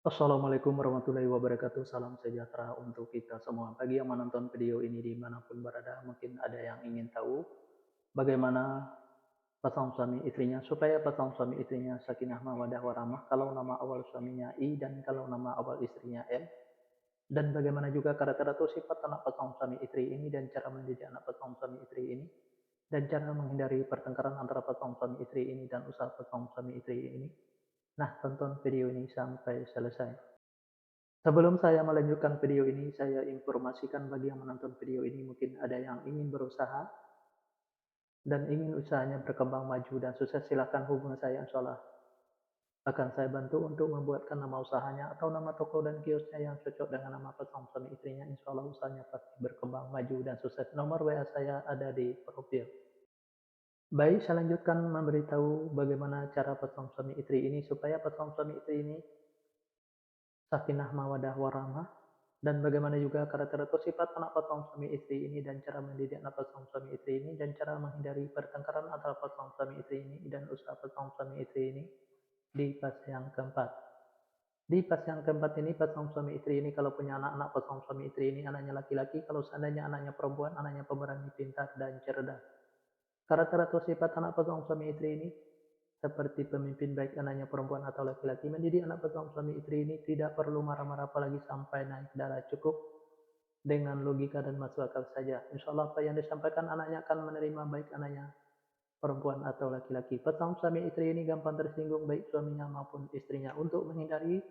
Assalamualaikum warahmatullahi wabarakatuh. Salam sejahtera untuk kita semua. Bagi yang menonton video ini dimanapun berada, mungkin ada yang ingin tahu bagaimana pasangan suami istrinya supaya pasangan suami istrinya sakinah mawaddah warahmah. Kalau nama awal suaminya I dan kalau nama awal istrinya M. Dan bagaimana juga karakter atau sifat anak pasangan suami istri ini dan cara mendidik anak pasangan suami istri ini dan cara menghindari pertengkaran antara pasangan suami istri ini dan usaha pasangan suami istri ini. Nah, tonton video ini sampai selesai. Sebelum saya melanjutkan video ini, saya informasikan bagi yang menonton video ini mungkin ada yang ingin berusaha dan ingin usahanya berkembang maju dan sukses, silakan hubungi saya, insyaallah akan saya bantu untuk membuatkan nama usahanya atau nama toko dan kiosnya yang cocok dengan nama pasangan suami istrinya. Insyaallah usahanya pasti berkembang maju dan sukses. Nomor WA saya ada di profil. Baik, saya lanjutkan memberitahu bagaimana cara pasangan suami istri ini supaya pasangan suami istri ini sakinah mawadah warahmah dan bagaimana juga karakter atau sifat anak pasangan suami istri ini dan cara mendidik anak pasangan suami istri ini dan cara menghindari pertengkaran antara pasangan suami istri ini dan usaha pasangan suami istri ini di pas yang keempat. Di pas yang keempat ini pasangan suami istri ini kalau punya anak-anak pasangan suami istri ini anaknya laki-laki, kalau seandainya anaknya perempuan anaknya pemberani, pintar dan cerdas. Karakter atau sifat anak pasangan suami istri ini seperti pemimpin baik anaknya perempuan atau laki-laki, mendidik anak pasangan suami istri ini tidak perlu marah-marah apalagi sampai naik darah, cukup dengan logika dan masuk akal saja. Insya Allah apa yang disampaikan anaknya akan menerima baik anaknya perempuan atau laki-laki. Pasangan suami istri ini gampang tersinggung baik suaminya maupun istrinya. Untuk menghindari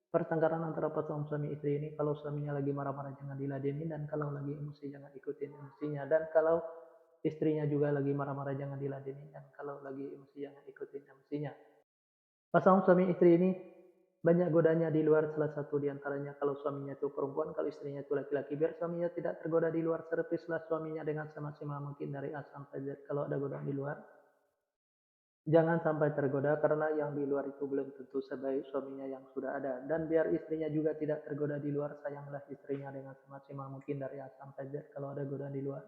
pertengkaran antara pasangan suami istri ini, kalau suaminya lagi marah-marah jangan diladenin, dan kalau lagi emosi jangan ikutin emosinya, dan kalau istrinya juga lagi marah-marah jangan diladenin, dan kalau lagi emosi jangan ikutin emosinya. Pasangan suami istri ini banyak godanya di luar, salah satu diantaranya kalau suaminya itu perempuan, kalau istrinya itu laki-laki. Biar suaminya tidak tergoda di luar, servislah suaminya dengan semaksimal mungkin dari A sampai Z. Kalau ada godaan di luar, jangan sampai tergoda karena yang di luar itu belum tentu sebaik suaminya yang sudah ada. Dan biar istrinya juga tidak tergoda di luar, sayanglah istrinya dengan semaksimal mungkin dari A sampai Z. Kalau ada godaan di luar,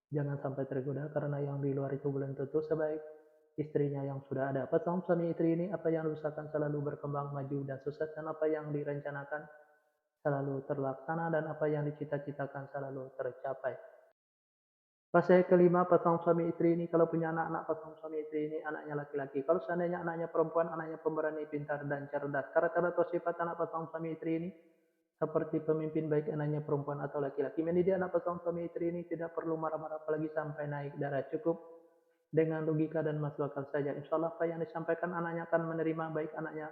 jangan sampai tergoda karena yang di luar itu belum tentu sebaik istrinya yang sudah ada. Pasangan suami istri ini apa yang diusahakan selalu berkembang maju dan sukses, dan apa yang direncanakan selalu terlaksana, dan apa yang dicita-citakan selalu tercapai. Fase kelima pasangan suami istri ini kalau punya anak-anak pasangan suami istri ini anaknya laki-laki. Kalau seandainya anaknya perempuan, anaknya pemberani, pintar dan cerdas. Karakter atau sifat anak pasangan suami istri ini seperti pemimpin baik anaknya perempuan atau laki-laki. Mendidik anak pasangan suami istri ini tidak perlu marah-marah apalagi sampai naik darah, cukup dengan logika dan masuk akal saja. Insya Allah apa yang disampaikan anaknya akan menerima baik anaknya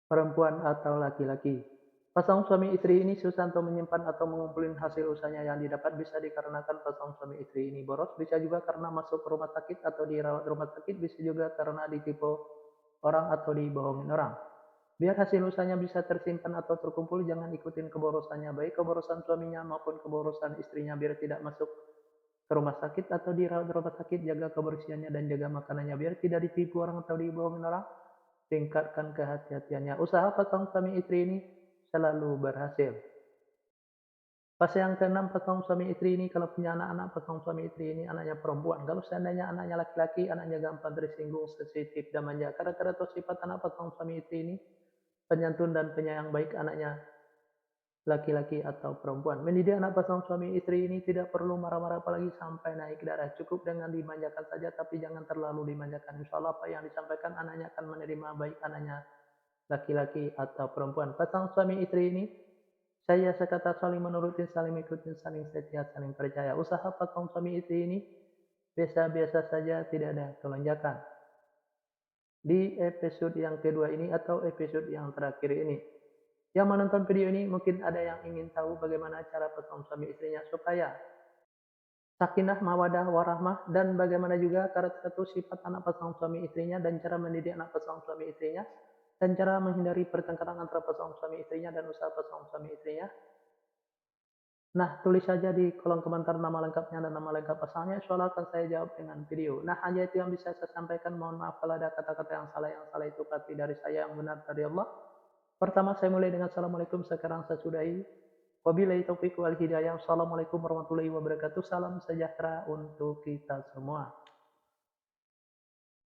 perempuan atau laki-laki. Pasangan suami istri ini susah untuk menyimpan atau mengumpulin hasil usahanya yang didapat, bisa dikarenakan pasangan suami istri ini boros, bisa juga karena masuk ke rumah sakit atau dirawat rumah sakit, bisa juga karena ditipu orang atau dibohongin orang. Biar hasil usahanya bisa tersimpan atau terkumpul, jangan ikutin keborosannya, baik keborosan suaminya maupun keborosan istrinya, biar tidak masuk ke rumah sakit atau dirawat di rumah sakit. Jaga kebersihannya dan jaga makanannya biar tidak ditipu orang atau dibohongin orang. Tingkatkan kehati-hatiannya. Usaha pasangan suami istri ini selalu berhasil. Pas yang keenam pasangan suami istri ini kalau punya anak-anak pasangan suami istri ini anaknya perempuan. Kalau seandainya anaknya laki-laki, anaknya gampang tersinggung, sensitif dan manja. Karakter atau sifat anak pasangan suami istri ini penyantun dan penyayang baik anaknya laki-laki atau perempuan. Mendidik anak pasangan suami istri ini tidak perlu marah-marah apalagi sampai naik darah. Cukup dengan dimanjakan saja, tapi jangan terlalu dimanjakan. Insya Allah apa yang disampaikan anaknya akan menerima baik anaknya laki-laki atau perempuan. Pasangan suami istri ini saya sekata saling menurutin, saling mengikuti, saling setia, saling percaya. Usaha pasangan suami istri ini biasa-biasa saja, tidak ada kelonjakan. Di episode yang kedua ini atau episode yang terakhir ini, yang menonton video ini mungkin ada yang ingin tahu bagaimana cara pasangan suami istrinya supaya sakinah mawadah warahmah, dan bagaimana juga karakter atau sifat anak pasangan suami istrinya dan cara mendidik anak pasangan suami istrinya dan cara menghindari pertengkaran antara pasangan suami istrinya dan usaha pasangan suami istrinya. Nah, tulis saja di kolom komentar nama lengkapnya dan nama lengkap pasangannya. Insya Allah akan saya jawab dengan video. Nah, hanya itu yang bisa saya sampaikan. Mohon maaf kalau ada kata-kata yang salah. Yang salah itu pasti dari saya, yang benar dari Allah. Pertama saya mulai dengan Assalamualaikum, sekarang saya sudahi. Wabillahi taufiq wal hidayah. Assalamualaikum warahmatullahi wabarakatuh. Salam sejahtera untuk kita semua.